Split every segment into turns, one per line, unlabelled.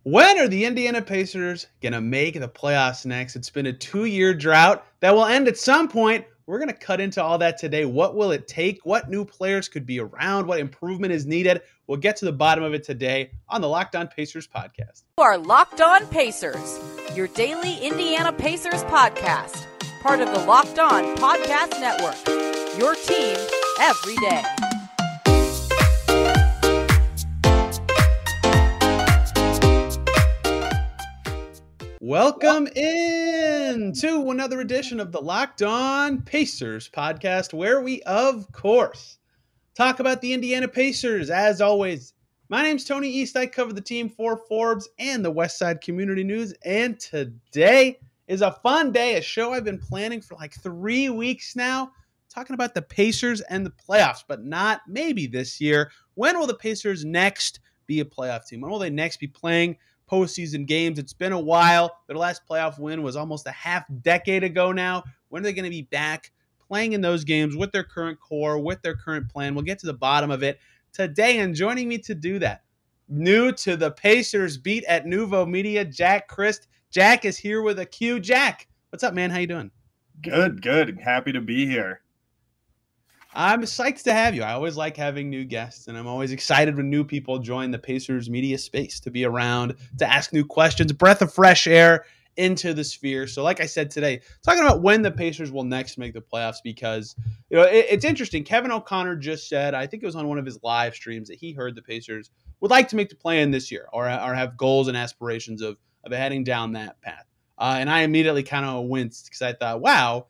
When are the Indiana Pacers going to make the playoffs next? It's been a 2-year drought that will end at some point. We're going to cut into all that today. What will it take? What new players could be around? What improvement is needed? We'll get to the bottom of it today on the Locked On Pacers podcast.
You are Locked On Pacers, your daily Indiana Pacers podcast. Part of the Locked On Podcast Network, your team every day.
Welcome in to another edition of the Locked On Pacers podcast, where we, of course, talk about the Indiana Pacers. As always, my name's Tony East. I cover the team for Forbes and the Westside Community News. And today is a fun day, a show I've been planning for like 3 weeks now, talking about the Pacers and the playoffs, but not maybe this year. When will the Pacers next be a playoff team? When will they next be playing postseason games? It's been a while. Their last playoff win was almost a half decade ago now. When are they going to be back playing in those games with their current core, with their current plan? We'll get to the bottom of it today, and joining me to do that, new to the Pacers beat at Nuvo Media, Jack Christ. Jack is here with a Q. Jack, what's up, man? How you doing?
Good. Happy to be here.
I'm psyched to have you. I always like having new guests, and I'm always excited when new people join the Pacers media space to be around, to ask new questions, breath of fresh air into the sphere. So like I said today, talking about when the Pacers will next make the playoffs, because it's interesting. Kevin O'Connor just said, I think it was on one of his live streams, that he heard the Pacers would like to make the play-in this year, or have goals and aspirations of heading down that path. And I immediately kind of winced, because I thought, wow,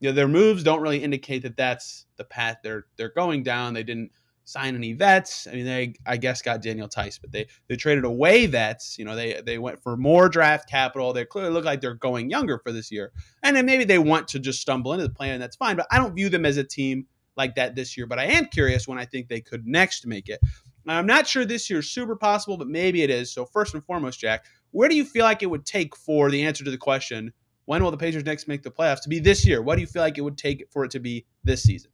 their moves don't really indicate that that's the path they're going down. They didn't sign any vets. I mean, they, I guess, got Daniel Tice, but they traded away vets. They went for more draft capital. They clearly look like they're going younger for this year. And then maybe they want to just stumble into the plan, and that's fine. But I don't view them as a team like that this year. But I am curious when I think they could next make it. Now, I'm not sure this year's super possible, but maybe it is. So first and foremost, Jack, where do you feel like it would take for the answer to the question, when will the Pacers next make the playoffs, to be this year? What do you feel like it would take for it to be this season?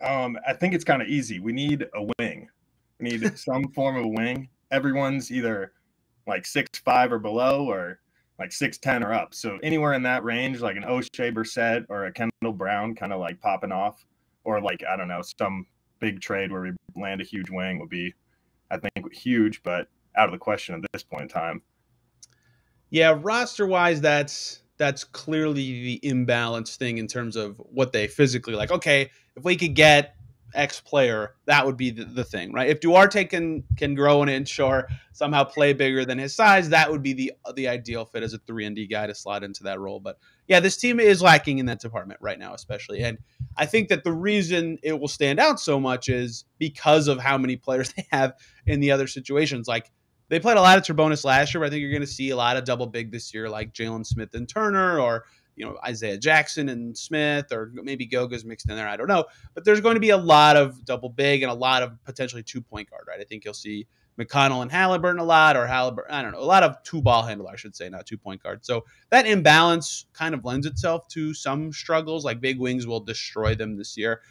I think it's kind of easy. We need a wing. We need some form of a wing. Everyone's either like 6'5" or below, or like 6'10" or up. So anywhere in that range, like an O'Shea Brissett or a Kendall Brown kind of like popping off, or like, I don't know, some big trade where we land a huge wing would be, I think, huge, but out of the question at this point in time.
Yeah, roster-wise, that's clearly the imbalance thing in terms of what they physically like. Okay, if we could get X player, that would be the thing, right? If Duarte can grow an inch or somehow play bigger than his size, that would be the ideal fit as a 3-and-D guy to slot into that role. But yeah, this team is lacking in that department right now, especially. And I think that the reason it will stand out so much is because of how many players they have in the other situations. Like, they played a lot of Turbonis last year, but I think you're going to see a lot of double big this year, like Jalen Smith and Turner, or Isaiah Jackson and Smith, or maybe Goga's mixed in there. I don't know. But there's going to be a lot of double big and a lot of potentially 2-point guard, right? I think you'll see McConnell and Halliburton a lot, or Halliburton, I don't know, a lot of 2-ball handler, I should say, not 2-point guard. So that imbalance kind of lends itself to some struggles. Like, big wings will destroy them this year.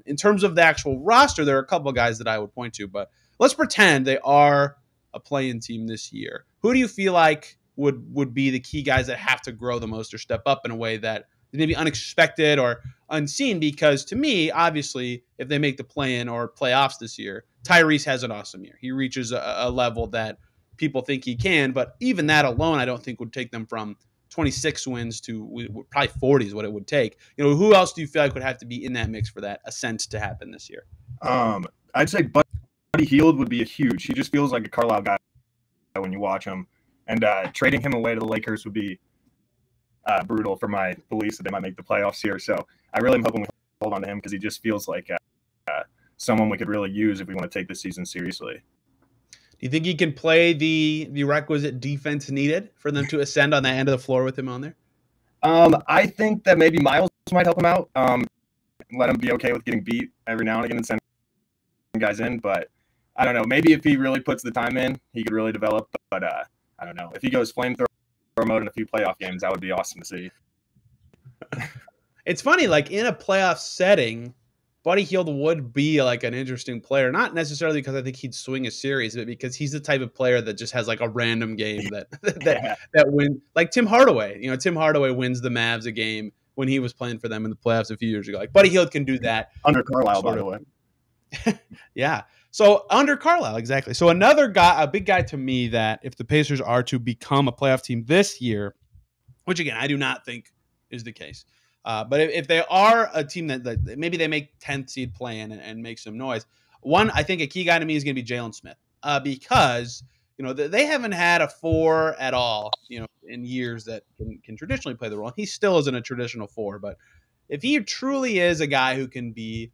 In terms of the actual roster, there are a couple of guys that I would point to, but let's pretend they are a play-in team this year. Who do you feel like would be the key guys that have to grow the most or step up in a way that is maybe unexpected or unseen? Because to me, obviously, if they make the play-in or playoffs this year, Tyrese has an awesome year. He reaches a level that people think he can, but even that alone, I don't think would take them from 26 wins to probably 40 is what it would take. Who else do you feel like would have to be in that mix for that ascent to happen this year?
I'd say Buddy Hield would be a huge. He just feels like a Carlisle guy when you watch him. And trading him away to the Lakers would be brutal for my beliefs that they might make the playoffs here. So I really am hoping we hold on to him, because he just feels like someone we could really use if we want to take this season seriously.
Do you think he can play the requisite defense needed for them to ascend on that end of the floor with him on there?
I think that maybe Miles might help him out. Let him be okay with getting beat every now and again and send guys in. But I don't know. Maybe if he really puts the time in, he could really develop. But I don't know. If he goes flamethrower mode in a few playoff games, that would be awesome to see.
It's funny, like in a playoff setting, Buddy Hield would be like an interesting player, not necessarily because I think he'd swing a series, but because he's the type of player that just has like a random game that
Yeah.
that win, like Tim Hardaway. Tim Hardaway wins the Mavs a game when he was playing for them in the playoffs a few years ago. Like Buddy Hield can do that
Under Carlisle, by the way.
Yeah. So under Carlisle, exactly. So another guy, a big guy to me that if the Pacers are to become a playoff team this year, which again, I do not think is the case. But if they are a team that maybe they make 10th seed play in and make some noise, one, I think a key guy to me is going to be Jalen Smith because, they haven't had a 4 at all, in years that can traditionally play the role. He still isn't a traditional 4, but if he truly is a guy who can be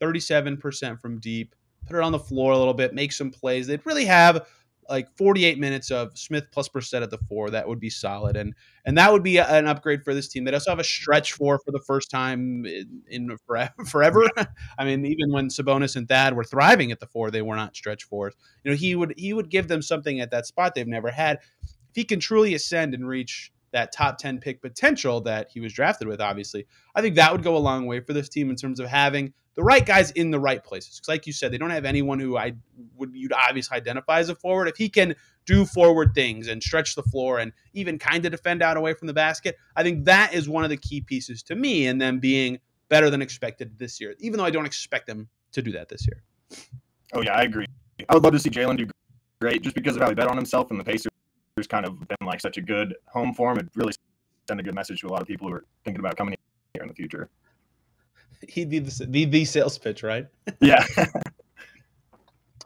37% from deep, put it on the floor a little bit, make some plays, they'd really have like 48 minutes of Smith plus Brissett at the 4. That would be solid. And that would be an upgrade for this team. They'd also have a stretch 4 for the first time in forever. I mean, even when Sabonis and Thad were thriving at the 4, they were not stretch 4s. He would give them something at that spot they've never had. If he can truly ascend and reach that top 10 pick potential that he was drafted with, obviously, I think that would go a long way for this team in terms of having the right guys in the right places. Because like you said, they don't have anyone who you'd obviously identify as a forward. If he can do forward things and stretch the floor and even kind of defend out away from the basket, I think that is one of the key pieces to me in them being better than expected this year, even though I don't expect them to do that this year.
Oh, yeah, I agree. I would love to see Jalen do great just because of how he bet on himself, and the Pacers kind of been like such a good home for him. It really sent a good message to a lot of people who are thinking about coming here in the future.
He'd be the sales pitch, right?
Yeah.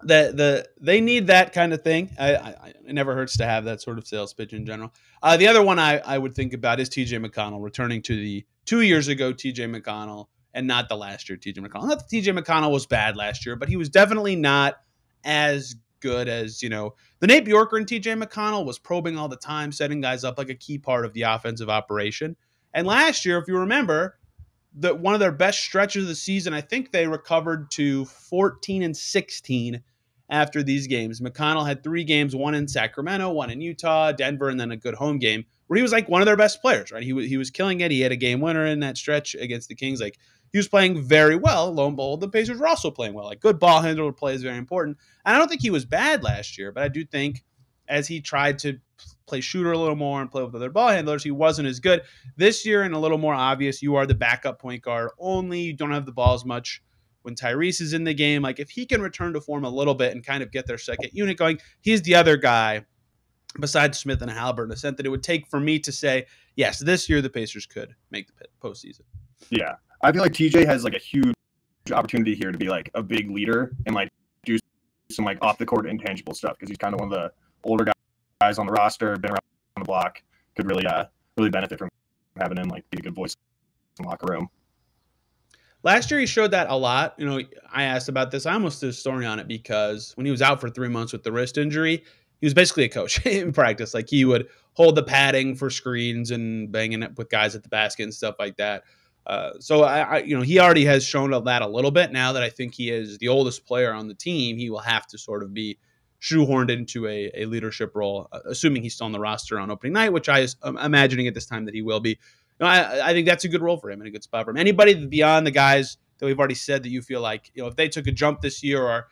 They need that kind of thing. It never hurts to have that sort of sales pitch in general. The other one I would think about is TJ McConnell returning to the 2 years ago TJ McConnell and not the last year TJ McConnell. Not that TJ McConnell was bad last year, but he was definitely not as good as, the Nate Bjorker and TJ McConnell was probing all the time, setting guys up like a key part of the offensive operation. And last year, if you remember, that one of their best stretches of the season, I think they recovered to 14-16 after these games. McConnell had 3 games, one in Sacramento, one in Utah, Denver, and then a good home game where he was like one of their best players, right? He was killing it. He had a game winner in that stretch against the Kings. Like he was playing very well. Lo and behold, the Pacers were also playing well. Like good ball handler play is very important. And I don't think he was bad last year, but I do think as he tried to play shooter a little more and play with other ball handlers, he wasn't as good. This year, and a little more obvious, you are the backup point guard only. You don't have the ball as much when Tyrese is in the game. Like if he can return to form a little bit and kind of get their second unit going, he's the other guy besides Smith and Halliburton, a sense that it would take for me to say, yes, this year the Pacers could make the postseason.
Yeah. I feel like TJ has like a huge opportunity here to be like a big leader and like do some like off the court intangible stuff because he's kind of one of the older guys on the roster, been around the block, could really benefit from having him like be a good voice in the locker room.
Last year, he showed that a lot. I asked about this. I almost did a story on it because when he was out for 3 months with the wrist injury, he was basically a coach in practice. Like he would hold the padding for screens and banging it with guys at the basket and stuff like that. So he already has shown that a little bit. Now that I think he is the oldest player on the team, he will have to sort of be shoehorned into a leadership role, assuming he's still on the roster on opening night, which I'm imagining at this time that he will be. I think that's a good role for him and a good spot for him. Anybody beyond the guys that we've already said that you feel like, if they took a jump this year or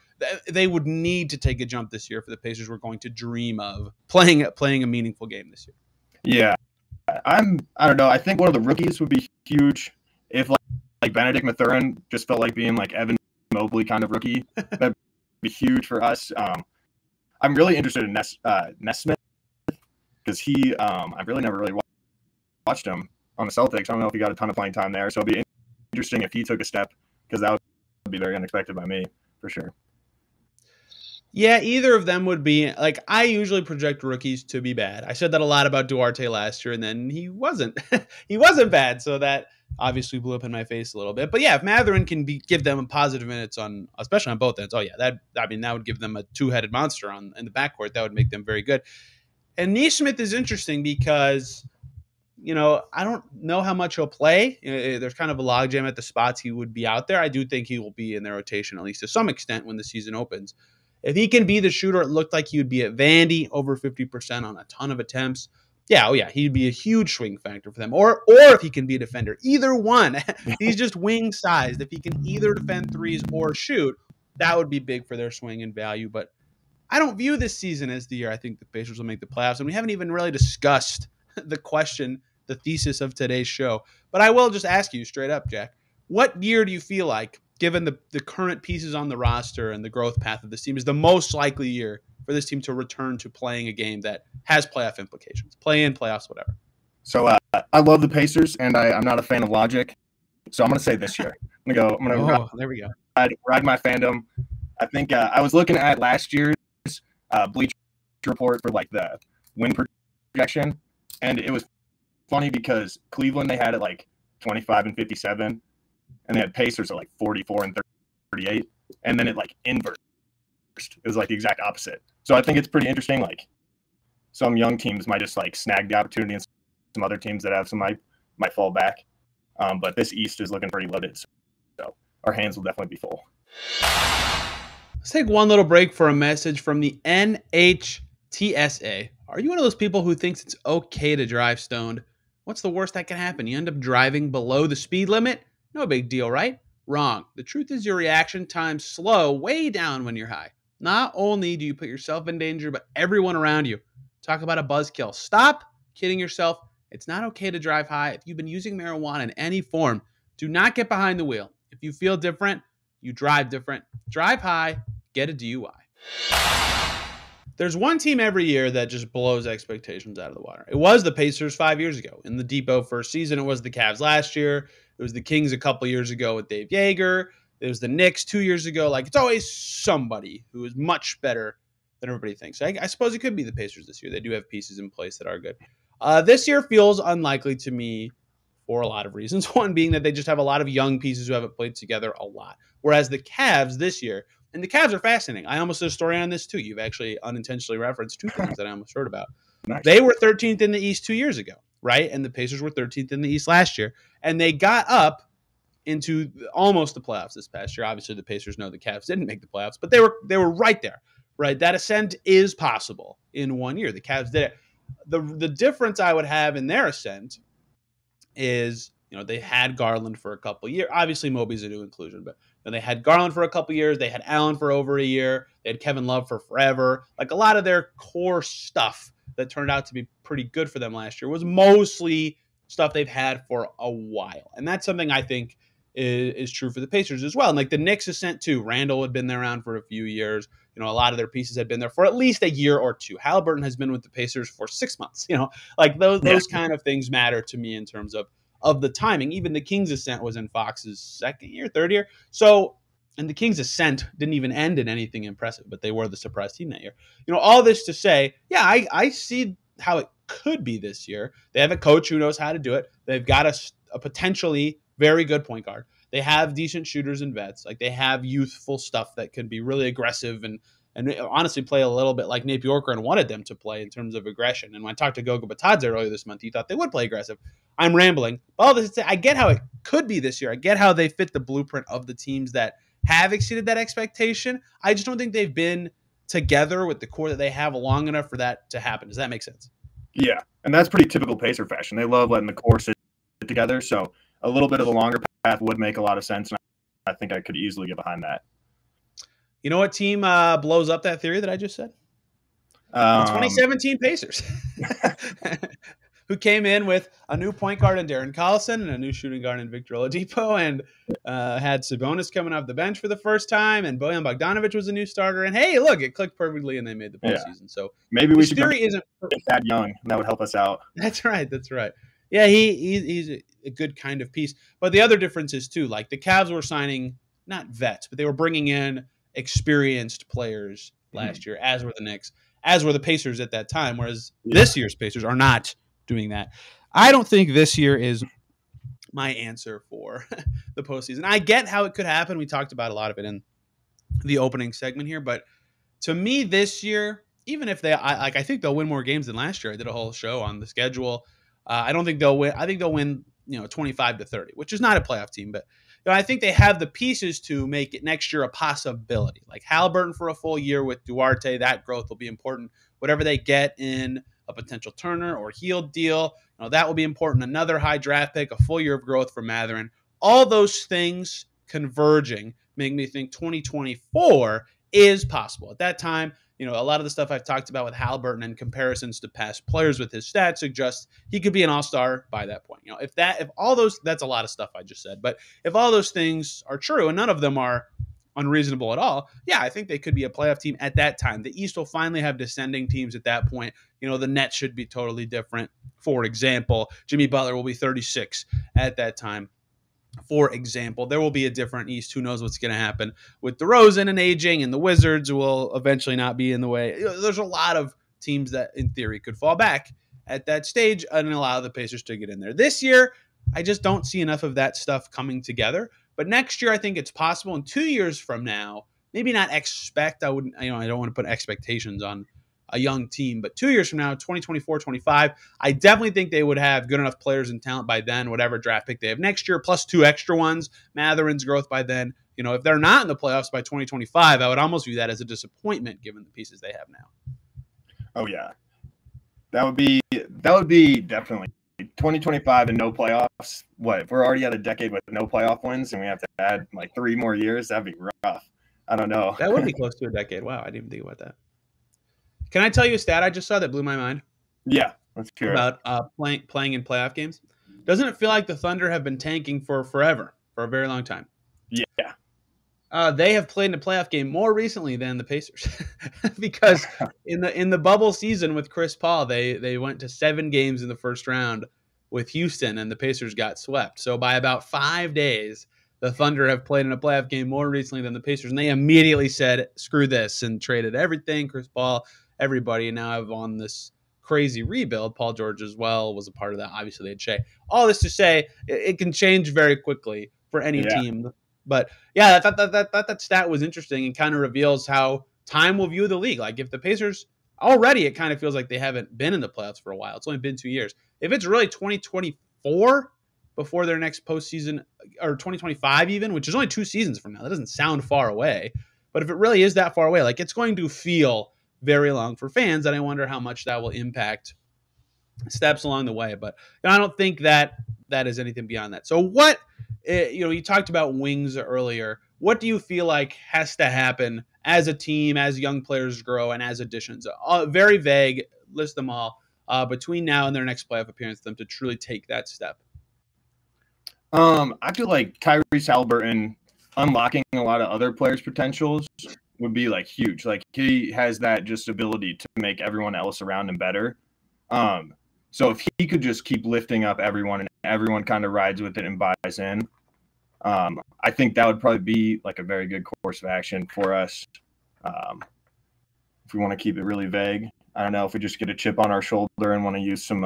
they would need to take a jump this year for the Pacers, we're going to dream of playing a meaningful game this year.
Yeah. I don't know. I think one of the rookies would be huge if like Benedict Mathurin just felt like being like Evan Mobley kind of rookie. That'd be huge for us. I'm really interested in Nesmith because I've really never watched him on the Celtics. I don't know if he got a ton of playing time there, so it'd be interesting if he took a step because that would be very unexpected by me for sure.
Yeah, either of them would be like, I usually project rookies to be bad. I said that a lot about Duarte last year, and then he wasn't. He wasn't bad, so that obviously blew up in my face a little bit. But yeah, if Mathurin can give them positive minutes especially on both ends, that would give them a two-headed monster in the backcourt. That would make them very good. And Nesmith is interesting because, I don't know how much he'll play. There's kind of a logjam at the spots he would be out there. I do think he will be in their rotation, at least to some extent, when the season opens. If he can be the shooter, it looked like he would be at Vandy, over 50% on a ton of attempts. Yeah, oh yeah, he'd be a huge swing factor for them. Or if he can be a defender, either one. He's just wing sized. If he can either defend threes or shoot, that would be big for their swing and value. But I don't view this season as the year I think the Pacers will make the playoffs. And we haven't even really discussed the question, the thesis of today's show. But I will just ask you straight up, Jack, what year do you feel like, given the current pieces on the roster and the growth path of this team, is the most likely year for this team to return to playing a game that has playoff implications, play-in, playoffs, whatever?
So I love the Pacers, and I'm not a fan of logic. So I'm going to say this year. I'm going to
there we go.
Ride my fandom. I think I was looking at last year's Bleacher Report for like the win projection, and it was funny because Cleveland, they had it like 25 and 57, and they had Pacers at like 44 and 38, and then it like inversed. It was like the exact opposite. So I think it's pretty interesting. Like some young teams might just like snag the opportunity, and some other teams that have some might fall back. But this East is looking pretty loaded, so our hands will definitely be full.
Let's take one little break for a message from the NHTSA. Are you one of those people who thinks it's okay to drive stoned? What's the worst that can happen? You end up driving below the speed limit? No big deal, right? Wrong. The truth is your reaction time's slow way down when you're high. Not only do you put yourself in danger, but everyone around you. Talk about a buzzkill. Stop kidding yourself. It's not okay to drive high. If you've been using marijuana in any form, do not get behind the wheel. If you feel different, you drive different. Drive high, get a DUI. There's one team every year that just blows expectations out of the water. It was the Pacers 5 years ago. In the Depot first season, it was the Cavs last year. It was the Kings a couple years ago with Dave Yeager. It was the Knicks 2 years ago. Like, it's always somebody who is much better than everybody thinks. I suppose it could be the Pacers this year. They do have pieces in place that are good. This year feels unlikely to me for a lot of reasons. One being that they just have a lot of young pieces who haven't played together a lot. Whereas the Cavs this year, and the Cavs are fascinating. I almost did a story on this too. You've actually unintentionally referenced two things that I almost heard about. Nice. They were 13th in the East 2 years ago, right? And the Pacers were 13th in the East last year. And they got up into almost the playoffs this past year. Obviously, the Pacers know the Cavs didn't make the playoffs, but they were right there, right? That ascent is possible in 1 year. The Cavs did it. The difference I would have in their ascent is, they had Garland for a couple of years. Obviously, Moby's a new inclusion, but they had Garland for a couple of years. They had Allen for over a year. They had Kevin Love for forever. Like, a lot of their core stuff that turned out to be pretty good for them last year was mostly stuff they've had for a while. And that's something I think is true for the Pacers as well. And like the Knicks ascent too, Randall had been there around for a few years. A lot of their pieces had been there for at least a year or two. Halliburton has been with the Pacers for 6 months. Like those kind of things matter to me in terms of the timing. Even the Kings ascent was in Fox's second year, third year. So, and the Kings ascent didn't even end in anything impressive, but they were the surprise team that year. All this to say, yeah, I see how it could be this year. They have a coach who knows how to do it. They've got a potentially very good point guard. They have decent shooters and vets. Like, they have youthful stuff that can be really aggressive and honestly play a little bit like Nate Bjorkgren wanted them to play in terms of aggression. And when I talked to Goga Batadze earlier this month, he thought they would play aggressive. I'm rambling. All this to say, I get how it could be this year. I get how they fit the blueprint of the teams that have exceeded that expectation. I just don't think they've been together with the core that they have long enough for that to happen. Does that make sense?
Yeah, and that's pretty typical Pacer fashion. They love letting the core sit together, so a little bit of a longer path would make a lot of sense, and I think I could easily get behind that.
You know what team blows up that theory that I just said? 2017 Pacers, who came in with a new point guard in Darren Collison and a new shooting guard in Victor Oladipo, and had Sabonis coming off the bench for the first time, and Bojan Bogdanovic was a new starter. And hey, look, it clicked perfectly, and they made the postseason. Yeah. So
maybe we should theory isn't that young. That would help us out.
That's right. Yeah, he's a good kind of piece. But the other difference is too, like the Cavs were signing not vets, but they were bringing in experienced players last year, as were the Knicks, as were the Pacers at that time, whereas this year's Pacers are not doing that. I don't think this year is my answer for the postseason. I get how it could happen. We talked about a lot of it in the opening segment here, but to me this year, even if I think they'll win more games than last year. I did a whole show on the schedule. I don't think they'll win. I think they'll win, 25-30, which is not a playoff team, but I think they have the pieces to make it next year a possibility. Like Halliburton for a full year with Duarte, that growth will be important. Whatever they get in a potential Turner or Hield deal. That will be important. Another high draft pick, a full year of growth for Mathurin. All those things converging make me think 2024 is possible. At that time, a lot of the stuff I've talked about with Haliburton and comparisons to past players with his stats suggest he could be an all-star by that point. If all those, that's a lot of stuff I just said, but if all those things are true and none of them are unreasonable at all, yeah, I think they could be a playoff team at that time. The East will finally have descending teams at that point. The Nets should be totally different. For example, Jimmy Butler will be 36 at that time. For example, there will be a different East. Who knows what's going to happen with DeRozan and aging, and the Wizards will eventually not be in the way. There's a lot of teams that, in theory, could fall back at that stage and allow the Pacers to get in there. This year, I just don't see enough of that stuff coming together. But next year, I think it's possible. And 2 years from now, maybe not expect. I wouldn't. I don't want to put expectations on a young team, but 2 years from now, 2024, 25, I definitely think they would have good enough players and talent by then, whatever draft pick they have next year, plus 2 extra ones, Mathurin's growth by then. If they're not in the playoffs by 2025, I would almost view that as a disappointment given the pieces they have now.
Oh yeah. That would be definitely 2025 and no playoffs. What, if we're already at a decade with no playoff wins and we have to add like 3 more years, that'd be rough. I don't know.
That would be close to a decade. Wow, I didn't even think about that. Can I tell you a stat I just saw that blew my mind?
Yeah, let's hear
about playing in playoff games. Doesn't it feel like the Thunder have been tanking for forever, for a very long time?
Yeah.
They have played in a playoff game more recently than the Pacers, because in the bubble season with Chris Paul, they went to 7 games in the first round with Houston, and the Pacers got swept. So by about 5 days, the Thunder have played in a playoff game more recently than the Pacers, and they immediately said, "Screw this," and traded everything, Chris Paul, everybody, and now I've on this crazy rebuild. Paul George as well was a part of that. Obviously, they had Shea. All this to say, it can change very quickly for any team. But yeah, I thought that stat was interesting and kind of reveals how time will view the league. Like if the Pacers already, it kind of feels like they haven't been in the playoffs for a while. It's only been 2 years. If it's really 2024 before their next postseason, or 2025 even, which is only 2 seasons from now, that doesn't sound far away. But if it really is that far away, like it's going to feel very long for fans, and I wonder how much that will impact steps along the way. But I don't think that is anything beyond that. So what, you talked about wings earlier. What do you feel like has to happen as a team, as young players grow, and as additions? Very vague, list them all, between now and their next playoff appearance for them to truly take that step.
I feel like Tyrese Haliburton unlocking a lot of other players' potentials would be like huge. Like he has that just ability to make everyone else around him better. So if he could just keep lifting up everyone and everyone kind of rides with it and buys in, I think that would probably be like a very good course of action for us. If we want to keep it really vague, I don't know if we just get a chip on our shoulder and want to use some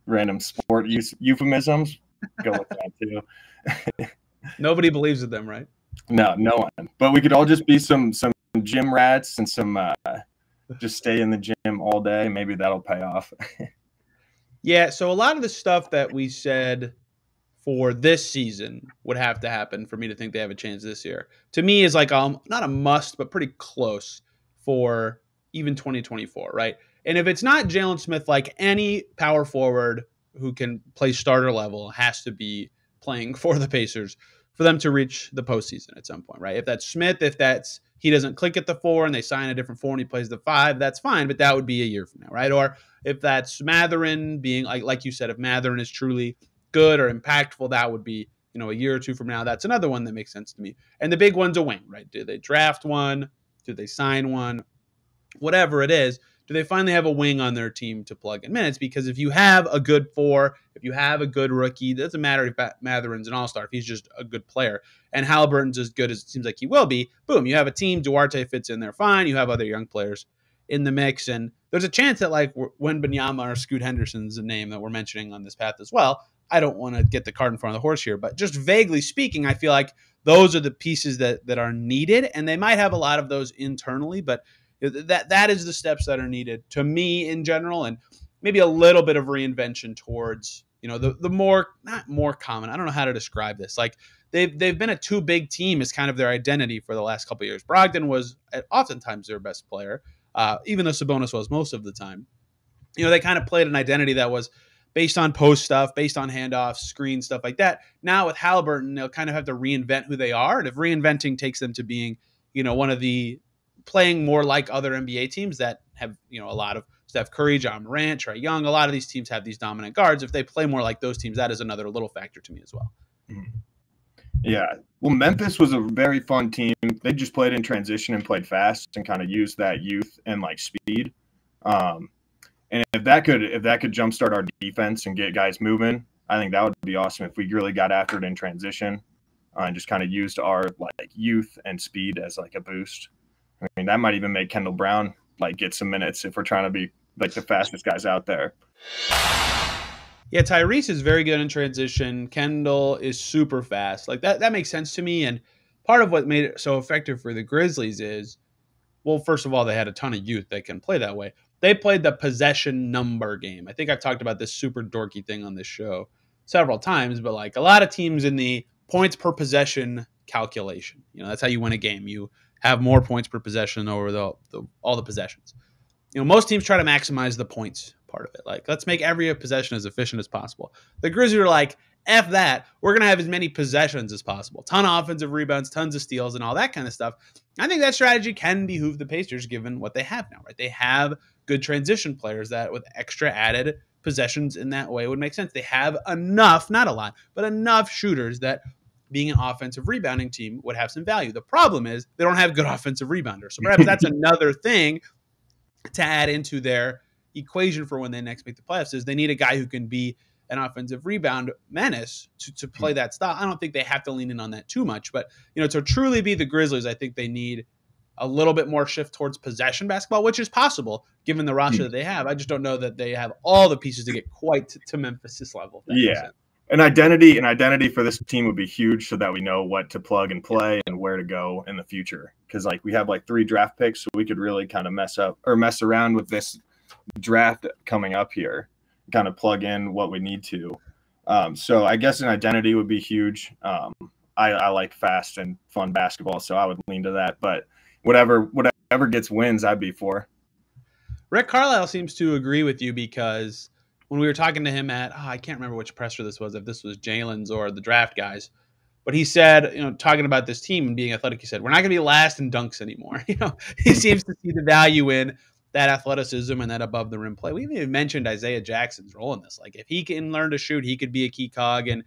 random sport euphemisms, go with that too.
Nobody believes in them, right?
No one. But we could all just be some gym rats and some just stay in the gym all day. Maybe that'll pay off.
Yeah, so a lot of the stuff that we said for this season would have to happen for me to think they have a chance this year. To me, is like not a must, but pretty close for even 2024, right? And if it's not Jalen Smith, like any power forward who can play starter level has to be playing for the Pacers for them to reach the postseason at some point, right? If that's Smith, if that's he doesn't click at the 4 and they sign a different 4 and he plays the 5, that's fine, but that would be a year from now, right? Or if that's Mathurin being like you said, if Mathurin is truly good or impactful, that would be, a year or 2 from now. That's another one that makes sense to me. And the big one's a wing, right? Do they draft one? Do they sign one? Whatever it is, do they finally have a wing on their team to plug in minutes? Because if you have a good 4, if you have a good rookie, it doesn't matter if Mathurin's an all-star, if he's just a good player, and Haliburton's as good as it seems like he will be, boom, you have a team. Duarte fits in there fine. You have other young players in the mix, and there's a chance that like when Benyama or Scoot Henderson's a name that we're mentioning on this path as well. I don't want to get the cart in front of the horse here, but just vaguely speaking, I feel like those are the pieces that are needed, and they might have a lot of those internally, but that is the steps that are needed to me in general, and maybe a little bit of reinvention towards, the more, not more common. I don't know how to describe this. Like they've been a too big team as kind of their identity for the last couple of years. Brogdon was oftentimes their best player, even though Sabonis was most of the time. they kind of played an identity that was based on post stuff, based on handoffs, screen stuff like that. Now with Halliburton, they'll kind of have to reinvent who they are. And if reinventing takes them to being, one of the playing more like other NBA teams that have, a lot of Steph Curry, John Morant, Trae Young, a lot of these teams have these dominant guards. If they play more like those teams, that is another little factor to me as well.
Yeah. Well, Memphis was a very fun team. They just played in transition and played fast and kind of used that youth and like speed. And if that could jumpstart our defense and get guys moving, I think that would be awesome if we really got after it in transition and just kind of used our like youth and speed as like a boost. I mean, that might even make Kendall Brown like get some minutes if we're trying to be like the fastest guys out there.
Yeah, Tyrese is very good in transition. Kendall is super fast. Like that makes sense to me. And part of what made it so effective for the Grizzlies is, well, first of all, they had a ton of youth that can play that way. They played the possession number game. I think I've talked about this super dorky thing on this show several times, but like a lot of teams in the points per possession calculation, that's how you win a game. You have more points per possession over all the possessions. Most teams try to maximize the points part of it. Like, let's make every possession as efficient as possible. The Grizzlies are like, F that. We're going to have as many possessions as possible. Ton of offensive rebounds, tons of steals, and all that kind of stuff. I think that strategy can behoove the Pacers given what they have now, right? They have good transition players that with extra added possessions in that way would make sense. They have enough, not a lot, but enough shooters that being an offensive rebounding team would have some value. The problem is they don't have good offensive rebounders. So perhaps that's another thing to add into their equation for when they next make the playoffs is they need a guy who can be an offensive rebound menace to play that style. I don't think they have to lean in on that too much, but to truly be the Grizzlies, I think they need a little bit more shift towards possession basketball, which is possible given the roster that they have. I just don't know that they have all the pieces to get quite to Memphis' level.
Yeah. An identity for this team would be huge so that we know what to plug and play and where to go in the future. Because like we have like 3 draft picks, so we could really kind of mess around with this draft coming up here, kind of plug in what we need to. So I guess an identity would be huge. I like fast and fun basketball, so I would lean to that. But whatever gets wins, I'd be for.
Rick Carlisle seems to agree with you because when we were talking to him at, I can't remember which presser this was, if this was Jalen's or the draft guys, but he said, talking about this team and being athletic, he said, we're not going to be last in dunks anymore. He seems to see the value in that athleticism and that above the rim play. We even mentioned Isaiah Jackson's role in this. Like if he can learn to shoot, he could be a key cog in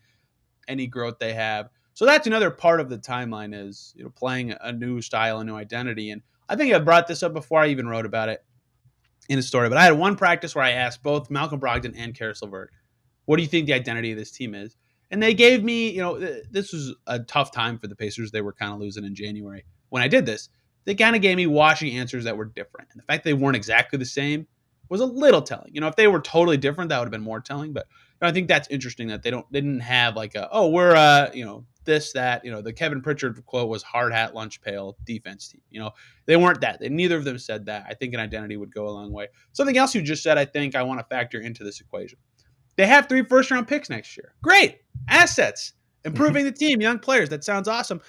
any growth they have. So that's another part of the timeline is, playing a new style, a new identity. And I think I brought this up before I even wrote about it in a story, but I had one practice where I asked both Malcolm Brogdon and Karis LeVert, what do you think the identity of this team is? And they gave me, this was a tough time for the Pacers. They were kind of losing in January. When I did this, they kind of gave me watching answers that were different. And the fact they weren't exactly the same was a little telling. If they were totally different, that would have been more telling. But I think that's interesting that they didn't have like we're this, that, the Kevin Pritchard quote was hard hat, lunch pail defense team. They weren't that. Neither of them said that. I think an identity would go a long way. Something else you just said, I think I want to factor into this equation. They have 3 first-round picks next year. Great. Assets. Improving the team. Young players. That sounds awesome.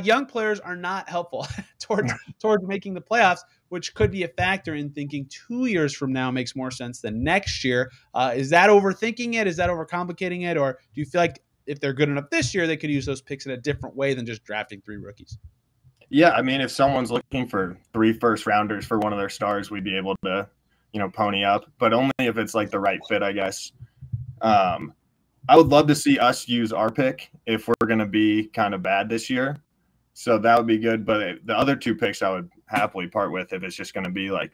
Young players are not helpful towards making the playoffs, which could be a factor in thinking 2 years from now makes more sense than next year. Is that overthinking it? Is that overcomplicating it? Or do you feel like if they're good enough this year, they could use those picks in a different way than just drafting 3 rookies?
Yeah, I mean, if someone's looking for 3 first-rounders for one of their stars, we'd be able to, pony up. But only if it's like the right fit, I guess. I would love to see us use our pick if we're going to be kind of bad this year. So that would be good. But the other 2 picks I would happily part with if it's just going to be like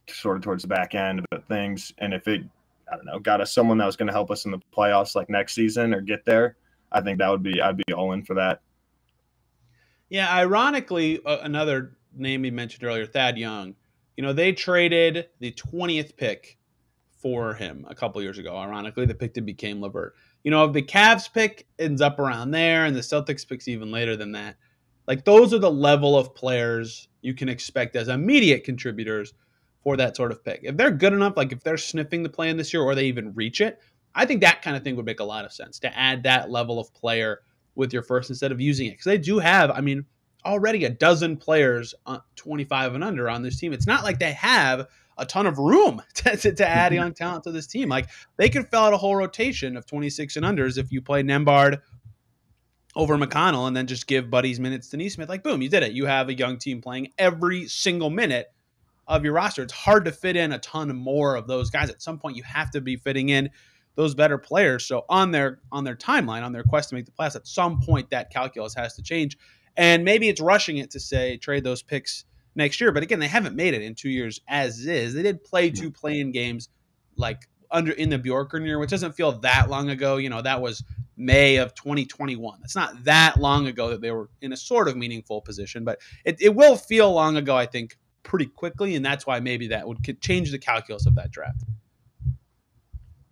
sort of towards the back end of things. And if it, got us someone that was going to help us in the playoffs like next season or get there, I think I'd be all in for that.
Yeah, ironically, another name you mentioned earlier, Thad Young, they traded the 20th pick for him a couple years ago. Ironically, the pick became LeVert. If the Cavs pick ends up around there and the Celtics pick's even later than that, like those are the level of players you can expect as immediate contributors for that sort of pick. If they're good enough, like if they're sniffing the plan this year or they even reach it, I think that kind of thing would make a lot of sense to add that level of player with your first instead of using it. Because they do have, already a dozen players 25 and under on this team. It's not like they have a ton of room to add young talent to this team. Like they could fill out a whole rotation of 26 and unders if you play Nembhard over McConnell and then just give Buddy's minutes to Neesmith. Like, boom, you did it. You have a young team playing every single minute of your roster. It's hard to fit in a ton more of those guys. At some point, you have to be fitting in those better players. So on their timeline, on their quest to make the playoffs, at some point that calculus has to change. And maybe it's rushing it to say trade those picks next year. But again, they haven't made it in 2 years as is. They did play 2 play-in games like in the Bjorkgren year, which doesn't feel that long ago. You know, that was May of 2021. It's not that long ago that they were in a sort of meaningful position, but it will feel long ago, I think, pretty quickly, and that's why maybe that would change the calculus of that draft.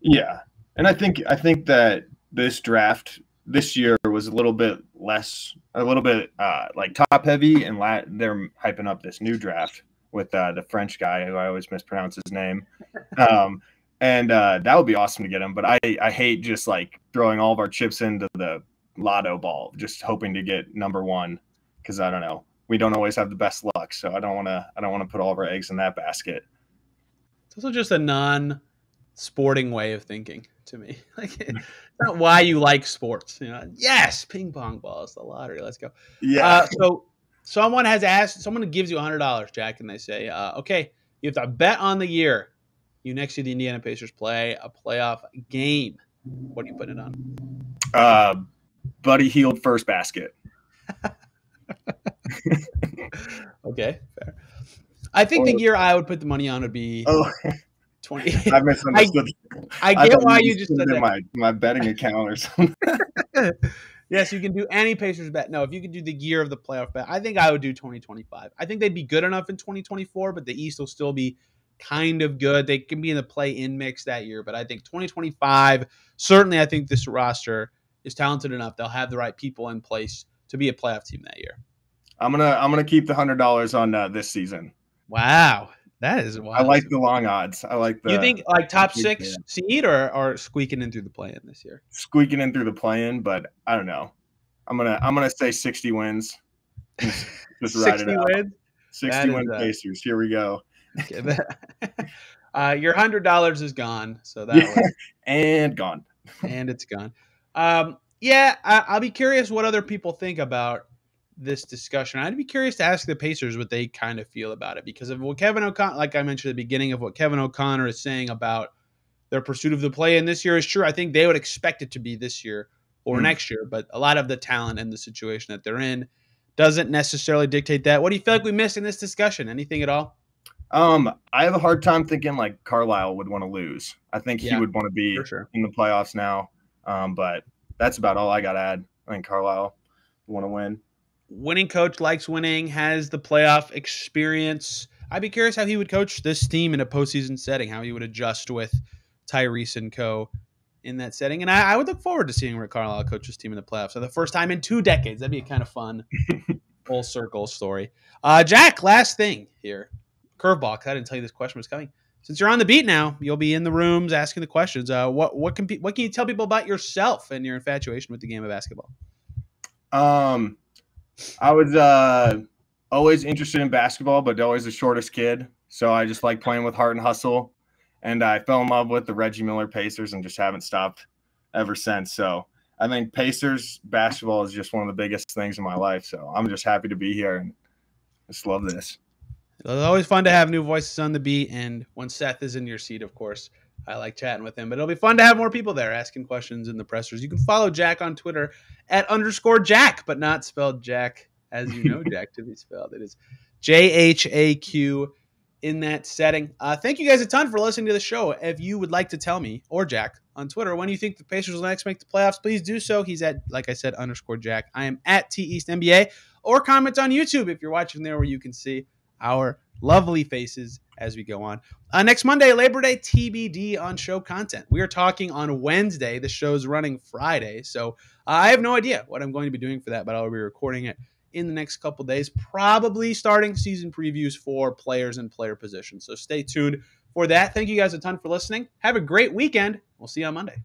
Yeah, and I think that this draft this year was a little bit like top heavy, and they're hyping up this new draft with the French guy who I always mispronounce his name. And that would be awesome to get him. But I hate just like throwing all of our chips into the lotto ball, just hoping to get number one, because I don't know. We don't always have the best luck, so I don't want to put all of our eggs in that basket.
It's also just a non-sporting way of thinking to me. Like it's not why you like sports. You know, yes, ping pong balls, the lottery. Let's go.
Yeah.
So someone gives you $100, Jack, and they say, okay, you have to bet on the year you next year the Indiana Pacers play a playoff game. What are you putting it on?
Buddy Hield first basket.
Okay, fair. I think the year I would put the money on would be 20.
I misunderstood.
I get why you just said that.
My betting account or something.
Yes, you can do any Pacers bet. No, if you could do the year of the playoff bet, I think I would do 2025. I think they'd be good enough in 2024, but the East will still be kind of good. They can be in the play-in mix that year, but I think 2025, certainly I think this roster is talented enough. They'll have the right people in place to be a playoff team that year.
I'm gonna keep the $100 on this season.
Wow, that is wild.
I like the long odds. I like the.
You think like top 6 seed or squeaking in through the play-in this year?
Squeaking in through the play-in, but I don't know. I'm gonna say 60 wins. Just
60 wins.
60 win Pacers. Here we go.
Your $100 is gone, so that was
and gone,
and it's gone. I'll be curious what other people think about this discussion. I'd be curious to ask the Pacers what they kind of feel about it, because of what Kevin O'Connor, like I mentioned at the beginning, of what Kevin O'Connor is saying about their pursuit of the play-in this year is true. I think they would expect it to be this year or next year, but a lot of the talent and the situation that they're in doesn't necessarily dictate that. What do you feel like we missed in this discussion? Anything at all?
I have a hard time thinking like Carlisle would want to lose. I think he would want to be in the playoffs now. But that's about all I got to add. I think Carlisle would want to win.
Winning coach likes winning, has the playoff experience. I'd be curious how he would coach this team in a postseason setting, how he would adjust with Tyrese and co in that setting. And I would look forward to seeing Rick Carlisle coach this team in the playoffs for the first time in 2 decades. That'd be a kind of fun full circle story. Jack, last thing here. Curveball, because I didn't tell you this question was coming. Since you're on the beat now, you'll be in the rooms asking the questions. What can you tell people about yourself and your infatuation with the game of basketball?
I was always interested in basketball, but always the shortest kid. So I just like playing with heart and hustle. And I fell in love with the Reggie Miller Pacers and just haven't stopped ever since. So I think Pacers basketball is just one of the biggest things in my life. So I'm just happy to be here and just love this.
It's always fun to have new voices on the beat. And when Seth is in your seat, of course, I like chatting with him. But it'll be fun to have more people there asking questions in the pressers. You can follow Jack on Twitter at _Jack, but not spelled Jack as you know Jack to be spelled. It is JHAQ in that setting. Thank you guys a ton for listening to the show. If you would like to tell me, or Jack, on Twitter, when you think the Pacers will next make the playoffs, please do so. He's at, like I said, _Jack. I am at TEastNBA. Or comment on YouTube if you're watching there, where you can see our lovely faces as we go on. Next Monday, Labor Day, TBD on show content. We are talking on Wednesday. The show's running Friday. So I have no idea what I'm going to be doing for that, but I'll be recording it in the next couple days, probably starting season previews for players and player positions. So stay tuned for that. Thank you guys a ton for listening. Have a great weekend. We'll see you on Monday.